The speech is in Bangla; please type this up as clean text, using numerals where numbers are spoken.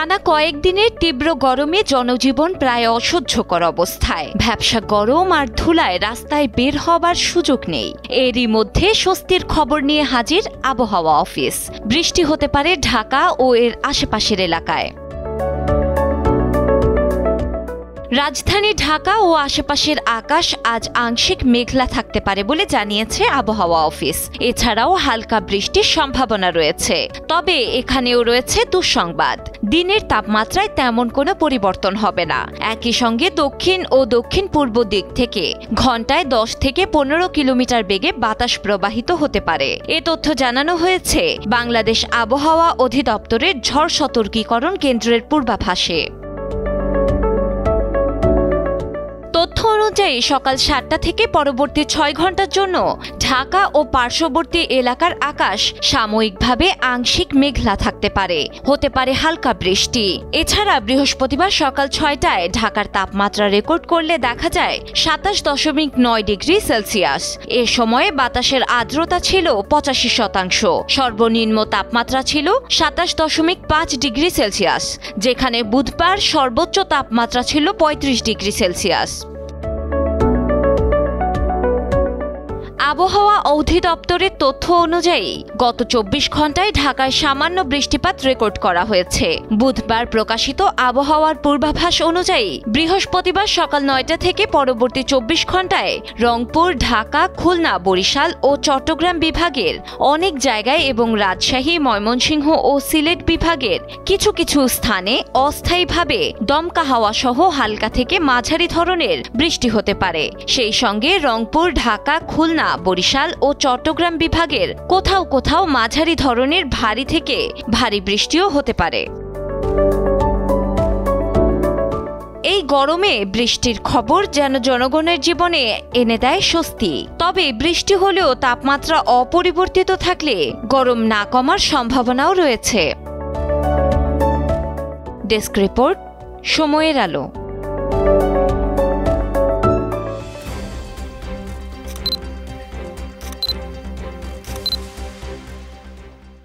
টানা কয়েকদিনের তীব্র গরমে জনজীবন প্রায় অসহ্যকর অবস্থায়। ভ্যাপসা গরম আর ধুলায় রাস্তায় বের হবার সুযোগ নেই। এরই মধ্যে স্বস্তির খবর নিয়ে হাজির আবহাওয়া অফিস। বৃষ্টি হতে পারে ঢাকা ও এর আশেপাশের এলাকায়। রাজধানী ঢাকা ও আশেপাশের আকাশ আজ আংশিক মেঘলা থাকতে পারে বলে জানিয়েছে আবহাওয়া অফিস। এছাড়াও হালকা বৃষ্টির সম্ভাবনা রয়েছে। তবে এখানেও রয়েছে দুঃসংবাদ। দিনের তাপমাত্রায় তেমন কোনো পরিবর্তন হবে না। একই সঙ্গে দক্ষিণ ও দক্ষিণ পূর্ব দিক থেকে ঘন্টায় 10 থেকে 15 কিলোমিটার বেগে বাতাস প্রবাহিত হতে পারে। এ তথ্য জানানো হয়েছে বাংলাদেশ আবহাওয়া অধিদপ্তরের ঝড় সতর্কীকরণ কেন্দ্রের পূর্বাভাসে। তথ্য অনুযায়ী সকাল 7টা থেকে পরবর্তী 6 ঘন্টার জন্য ঢাকা ও পার্শ্ববর্তী এলাকার আকাশ সাময়িকভাবে আংশিক মেঘলা থাকতে পারে। হতে পারে হালকা বৃষ্টি। এছাড়া বৃহস্পতিবার সকাল 6টায় ঢাকার তাপমাত্রা রেকর্ড করলে দেখা যায় 27.9 ডিগ্রি সেলসিয়াস। এ সময়ে বাতাসের আর্দ্রতা ছিল 85%। সর্বনিম্ন তাপমাত্রা ছিল 27.5 ডিগ্রি সেলসিয়াস, যেখানে বুধবার সর্বোচ্চ তাপমাত্রা ছিল 35 ডিগ্রি সেলসিয়াস। আবহাওয়া অধিদপ্তরের তথ্য অনুযায়ী গত 24 ঘন্টায় ঢাকায় সামান্য বৃষ্টিপাত রেকর্ড করা হয়েছে। বুধবার প্রকাশিত আবহাওয়ার পূর্বাভাস অনুযায়ী বৃহস্পতিবার সকাল 9টা থেকে পরবর্তী 24 ঘন্টায় রংপুর, ঢাকা, খুলনা, বরিশাল ও চট্টগ্রাম বিভাগের অনেক জায়গায় এবং রাজশাহী, ময়মনসিংহ ও সিলেট বিভাগের কিছু কিছু স্থানে অস্থায়ীভাবে দমকা হাওয়া সহ হালকা থেকে মাঝারি ধরনের বৃষ্টি হতে পারে। সেই সঙ্গে রংপুর, ঢাকা, খুলনা, বরিশাল ও চট্টগ্রাম বিভাগের কোথাও কোথাও মাঝারি ধরনের ভারী থেকে ভারী বৃষ্টিও হতে পারে। এই গরমে বৃষ্টির খবর যেন জনগণের জীবনে এনে দেয় স্বস্তি। তবে বৃষ্টি হলেও তাপমাত্রা অপরিবর্তিত থাকলে গরম না কমার সম্ভাবনাও রয়েছে। ডেস্ক রিপোর্ট, সময়ের আলো।